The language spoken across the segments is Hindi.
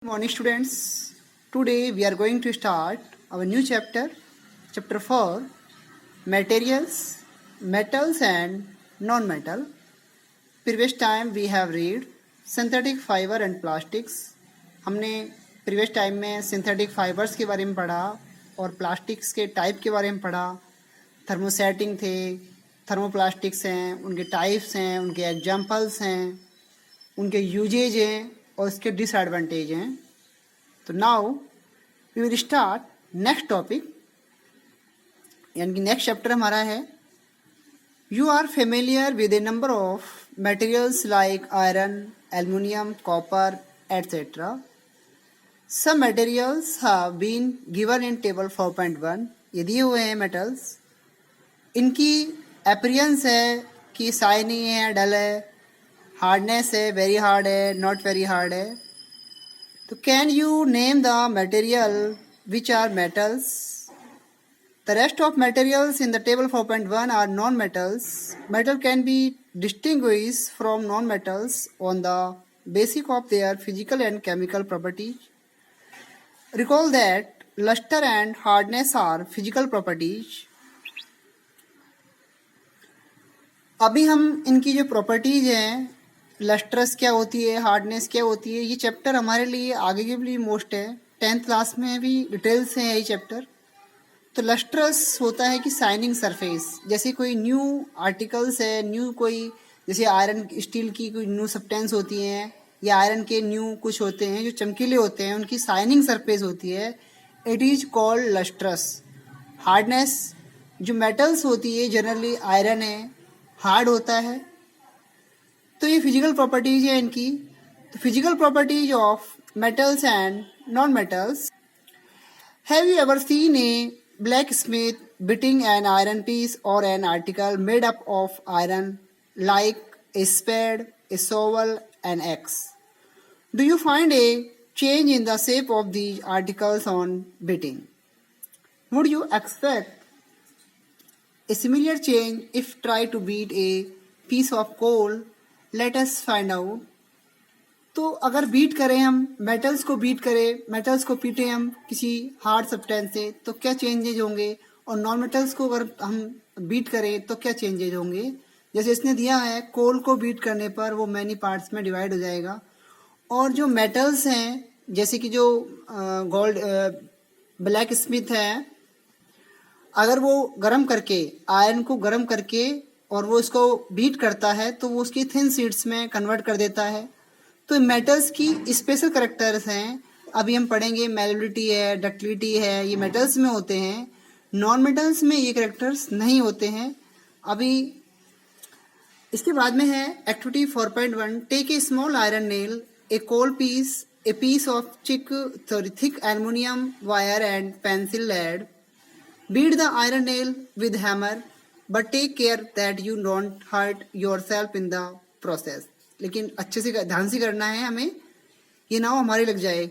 Good morning, students. Today we are going to start our new chapter, chapter 4, materials, metals and non-metal. Previous time we have read synthetic fiber and plastics. हमने previous time में synthetic fibers के बारे में पढ़ा और plastics के type के बारे में पढ़ा. थर्मोसेटिंग थे, थर्मोप्लास्टिक्स हैं, उनके टाइप्स हैं, उनके एग्जाम्पल्स हैं, उनके यूजेज हैं और उसके डिसएडवांटेज हैं. तो now we will start next topic, यानी कि नेक्स्ट चैप्टर हमारा है you are familiar with a number of materials like iron, aluminium, copper etcetera. Some materials have been given in table 4.1. ये दिए हुए हैं मेटल्स. इनकी अपीयरेंस है कि शाइनी है, डल है, हार्डनेस है, वेरी हार्ड है, नॉट वेरी हार्ड है. तो can you name the material which are metals? The rest of materials in the table 4.1 are non metals. Metal can be distinguish from non metals on the basic of their physical and chemical properties. Recall that luster and hardness are physical properties. अभी हम इनकी जो प्रॉपर्टीज हैं, लस्ट्रस क्या होती है, हार्डनेस क्या होती है, ये चैप्टर हमारे लिए आगे के लिए मोस्ट है. 10th क्लास में भी डिटेल्स हैं यही चैप्टर. तो लस्ट्रस होता है कि शाइनिंग सरफेस. जैसे कोई न्यू आर्टिकल्स है, न्यू कोई जैसे आयरन स्टील की कोई न्यू सब्सटेंस होती हैं या आयरन के न्यू कुछ होते हैं जो चमकीले होते हैं, उनकी शाइनिंग सरफेस होती है. It is called lustrous. Hardness जो मेटल्स होती है, जनरली आयरन है, हार्ड होता है. तो ये फिजिकल प्रॉपर्टीज है इनकी. तो physical properties of metals and non metals. Have you ever seen a blacksmith beating an iron piece और an article made up of iron like a spade, a shovel, an axe? Do you find a change in the shape of these articles on beating? Would you expect a similar change if try to beat a piece of coal? Let us find out. तो अगर बीट करें हम मेटल्स को, बीट करें मेटल्स को, पीटे हम किसी हार्ड सब्सटेंस से, तो क्या चेंजेज होंगे. और नॉन मेटल्स को अगर हम बीट करें तो क्या चेंजेज होंगे. जैसे इसने दिया है, कोल को बीट करने पर वो मैनी पार्ट्स में डिवाइड हो जाएगा. और जो मेटल्स हैं, जैसे कि जो गोल्ड, ब्लैक स्मिथ है, अगर वो गर्म करके, आयरन को गर्म करके और वो इसको बीट करता है तो वो उसकी थिन शीट्स में कन्वर्ट कर देता है. तो मेटल्स की स्पेशल करेक्टर्स हैं. अभी हम पढ़ेंगे मैलेबिलिटी है, डक्टिलिटी है, ये मेटल्स में होते हैं. नॉन मेटल्स में ये करेक्टर्स नहीं होते हैं. अभी इसके बाद में है activity 4.1. Take a small iron nail, a coal piece, a piece of thick aluminum wire and pencil lead. Beat the iron nail with hammer, but take care that you don't hurt yourself in the process. लेकिन अच्छे से ध्यान से करना है हमें, ये ना हो हमारे लग जाए,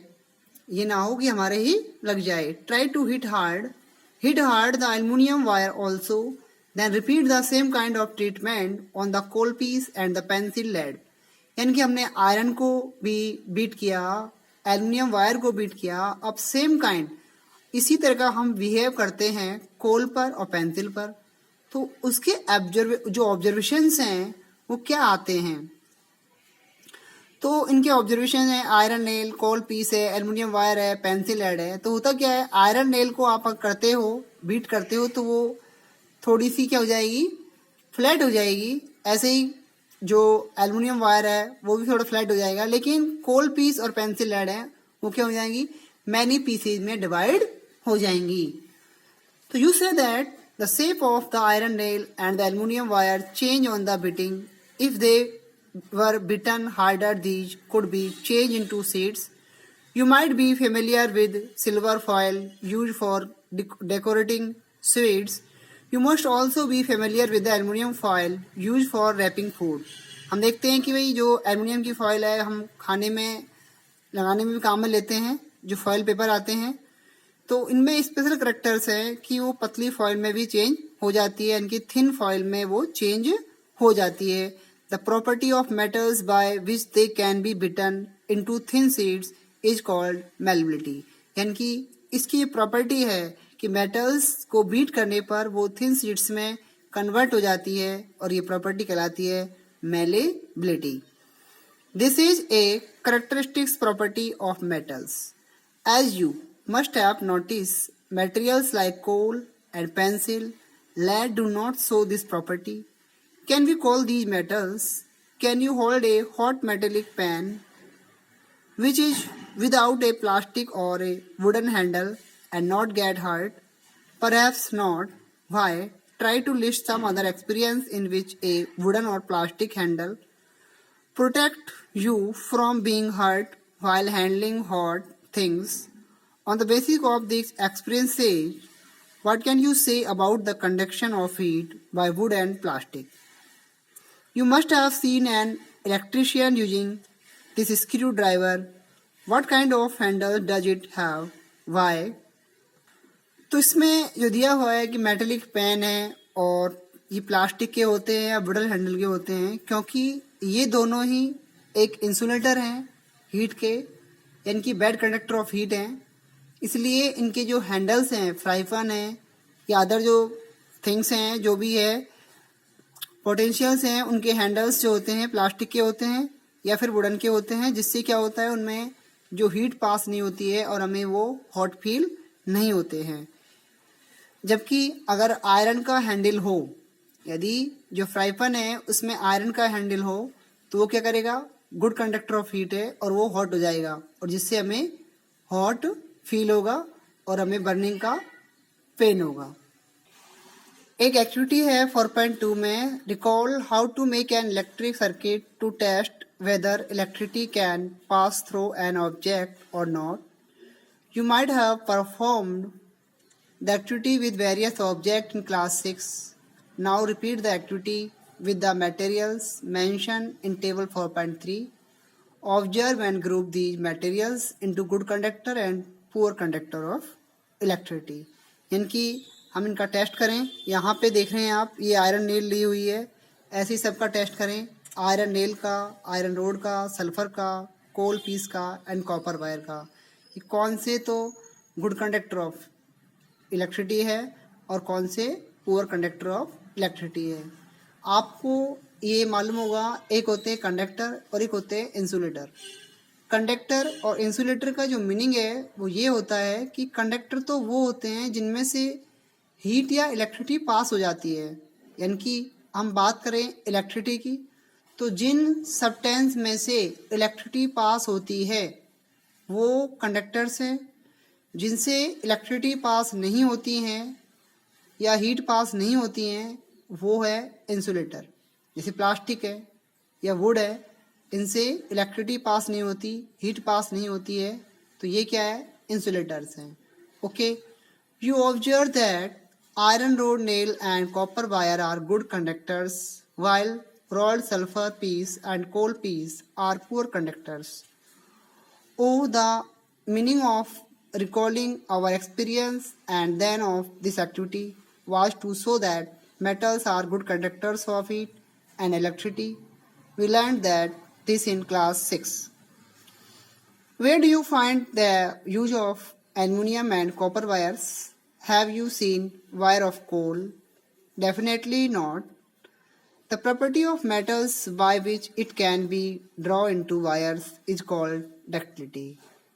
ये ना हो कि हमारे ही लग जाए. Try to hit hard the aluminum wire also. Then repeat the same kind of treatment on the coal piece and the pencil lead. यानी कि हमने आयरन को भी बीट किया, एल्युमिनियम वायर को बीट किया. अब सेम काइंड इसी तरह का हम बिहेव करते हैं कोल पर और पेंसिल पर. तो उसके जो ऑब्जर्वेशंस हैं वो क्या आते हैं. तो इनके ऑब्जर्वेशन है, आयरन नेल, कोल पीस है, एल्युमिनियम वायर है, पेंसिल लेड है. तो होता क्या है, आयरन नेल को आप करते हो, बीट करते हो, तो वो थोड़ी सी क्या हो जाएगी, फ्लैट हो जाएगी. ऐसे ही जो एल्युमिनियम वायर है वो भी थोड़ा फ्लैट हो जाएगा. लेकिन कोल पीस और पेंसिल लेड है वो क्या हो जाएंगी, मैनी पीसेज में डिवाइड हो जाएंगी. तो you see that the shape of the iron nail and the aluminium wire change on the beating. If they were beaten harder, these could be change into sheets. You might be familiar with silver foil used for decorating sweets. You must also be familiar with the aluminum foil used for wrapping food. हम देखते हैं कि भाई जो एल्युमिनियम की फॉयल है हम खाने में लगाने में भी काम में लेते हैं, जो फॉयल पेपर आते हैं. तो इनमें स्पेशल करेक्टर्स हैं कि वो पतली फॉयल में भी चेंज हो जाती है, इनकी थिन फॉयल में वो चेंज हो जाती है. The property of metals by which they can be beaten into thin sheets is called malleability. यानी कि इसकी प्रॉपर्टी है कि मेटल्स को बीट करने पर वो थिन शीट्स में कन्वर्ट हो जाती है और ये प्रॉपर्टी कहलाती है malleability. This is a characteristic property of metals. As you must have noticed, materials like coal and pencil, lead do not show this property. Can we call these metals? Can you hold a hot metallic pan which is without a plastic or a wooden handle and not get hurt? Perhaps not. Why? Try to list some other experience in which a wooden or plastic handle protect you from being hurt while handling hot things. On the basis of these experiences, what can you say about the conduction of heat by wood and plastic? You must have seen an electrician using this screwdriver. What kind of handle does it have? Why? तो इसमें जो दिया हुआ है कि मेटेलिक पेन है और ये प्लास्टिक के होते हैं या वुडन हैंडल के होते हैं, क्योंकि ये दोनों ही एक इंसुलेटर हैं हीट के, यानी कि बैड कंडक्टर ऑफ हीट हैं। इसलिए इनके जो हैंडल्स हैं, फ्राई पैन हैं या अदर जो थिंग्स हैं, जो भी है पोटेंशियल्स हैं, उनके हैंडल्स जो होते हैं प्लास्टिक के होते हैं या फिर वुडन के होते हैं, जिससे क्या होता है उनमें जो हीट पास नहीं होती है और हमें वो हॉट फील नहीं होते हैं। जबकि अगर आयरन का हैंडल हो, यदि जो फ्राई पैन है उसमें आयरन का हैंडल हो, तो वो क्या करेगा, गुड कंडक्टर ऑफ हीट है और वो हॉट हो जाएगा और जिससे हमें हॉट फील होगा और हमें बर्निंग का पेन होगा। एक एक्टिविटी है 4.2 में, recall how to make an electric circuit to test whether electricity can pass through an object और not. You might have performed the activity with various objects in class 6. Now repeat the activity with the materials mentioned in table 4.3. Observe and group these materials into good conductor and poor conductor of electricity. यानी कि हम इनका टेस्ट करें। यहाँ पे देख रहे हैं आप, ये आयरन नेल ली हुई है, ऐसे ही सबका टेस्ट करें, आयरन नेल का, आयरन रोड का, सल्फर का, कोल पीस का एंड कॉपर वायर का। ये कौन से तो गुड कंडक्टर ऑफ इलेक्ट्रिसिटी है और कौन से पुअर कंडक्टर ऑफ इलेक्ट्रिसिटी है। आपको ये मालूम होगा, एक होते हैं कंडक्टर और एक होते हैं इंसुलेटर। कंडक्टर और इंसुलेटर का जो मीनिंग है वो ये होता है कि कंडक्टर तो वो होते हैं जिनमें से हीट या इलेक्ट्रिसिटी पास हो जाती है। यानी कि हम बात करें इलेक्ट्रिसिटी की, तो जिन सब्सटेंस में से इलेक्ट्रिसिटी पास होती है वो कंडक्टर्स हैं। जिनसे इलेक्ट्रिसिटी पास नहीं होती हैं या हीट पास नहीं होती हैं वो है इंसुलेटर। जैसे प्लास्टिक है या वुड है, इनसे इलेक्ट्रिसिटी पास नहीं होती, हीट पास नहीं होती है, तो ये क्या है, इंसुलेटर्स हैं। Okay, you observe that iron rod nail and copper wire are good conductors while rolled sulfur piece and coal piece are poor conductors. Oh, the meaning of recalling our experience and then of this activity was to show that metals are good conductors of heat and electricity. We learned that this in class 6. Where do you find the use of aluminum and copper wires? Have you seen wire of coal? Definitely not. The property of metals by which it can be drawn into wires is called ductility.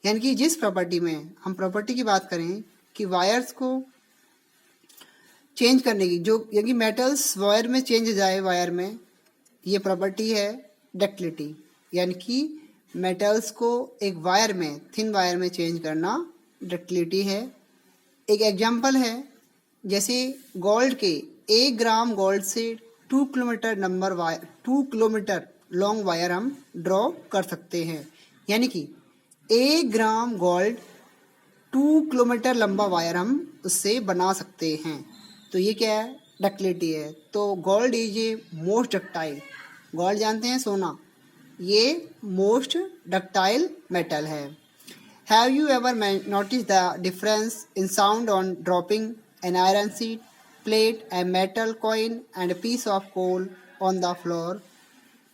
यानी कि जिस प्रॉपर्टी में हम प्रॉपर्टी की बात करें कि वायर्स को चेंज करने की, जो यानी कि मेटल्स वायर में चेंज हो जाए वायर में, ये प्रॉपर्टी है डक्टिलिटी। यानी कि मेटल्स को एक वायर में, थिन वायर में चेंज करना डक्टिलिटी है। एक एग्जांपल है, जैसे गोल्ड के 1 ग्राम गोल्ड से 2 किलोमीटर लॉन्ग वायर हम ड्रॉ कर सकते हैं। यानी कि 1 ग्राम गोल्ड 2 किलोमीटर लंबा वायर हम उससे बना सकते हैं। तो ये क्या है, डक्टिलिटी है। तो gold is a most ductile, gold जानते हैं सोना, ये मोस्ट डक्टाइल मेटल है। Have you ever notice the difference in sound on dropping an iron sheet, plate, a metal coin and a piece of coal on the floor?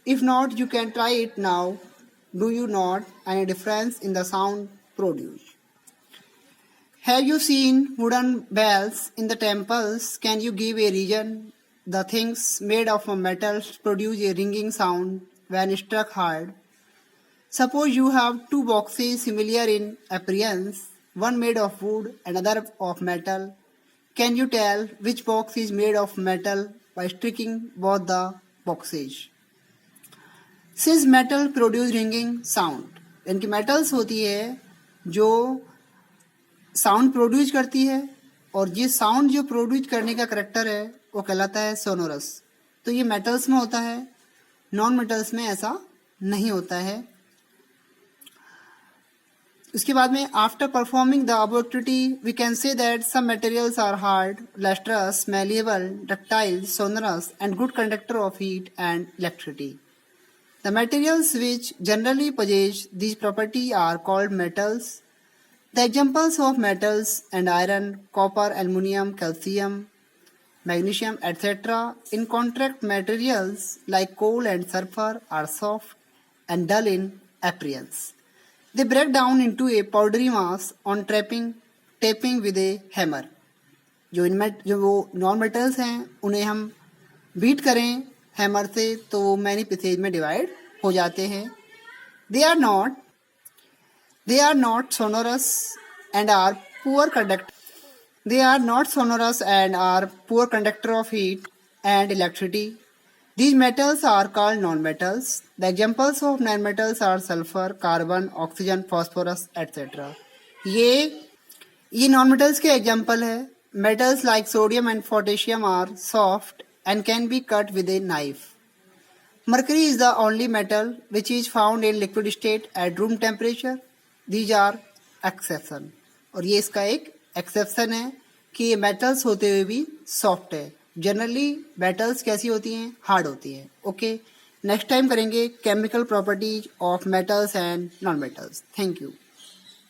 If not, you can try it now. do you not any difference in the sound produced? Have you seen wooden bells in the temples? Can you give a reason? The things made of metal produce a ringing sound when struck hard. Suppose you have two boxes similar in appearance, one made of wood, another of metal. Can you tell which box is made of metal by striking both the boxes? Since metal produce ringing sound, यानी कि metals होती है जो साउंड प्रोड्यूस करती है और ये साउंड जो प्रोड्यूस करने का करेक्टर है वो कहलाता है सोनोरस। तो ये मेटल्स में होता है, नॉन मेटल्स में ऐसा नहीं होता है। उसके बाद में after performing the above activity we can say that some materials are hard, lustrous, malleable, ductile, sonorous and good conductor of heat and electricity. The materials which generally possess these properties are called metals. The examples of metals and iron, copper, aluminum, calcium, magnesium, etc. in contact materials like coal and sulfur are soft and dull in appearance. They break down into a powdery mass on tapping with a hammer. जो वो नॉन मेटल्स हैं उन्हें हम बीट करें हैमर से तो वो मैनी पीसेज में डिवाइड हो जाते हैं। They are not sonorous and are poor conductor of heat and electricity. These metals are called non-metals. The examples of non-metals are sulfur, carbon, oxygen, phosphorus, etc. ये non-metals के example है। Metals like sodium and potassium are soft and can be cut with a knife. Mercury is the only metal which is found in liquid state at room temperature. These are exception. और ये इसका एक exception है कि ये metals होते हुए भी soft है। जनरली मेटल्स कैसी होती हैं? हार्ड होती हैं। ओके, नेक्स्ट टाइम करेंगे chemical properties of metals and non metals. Thank you.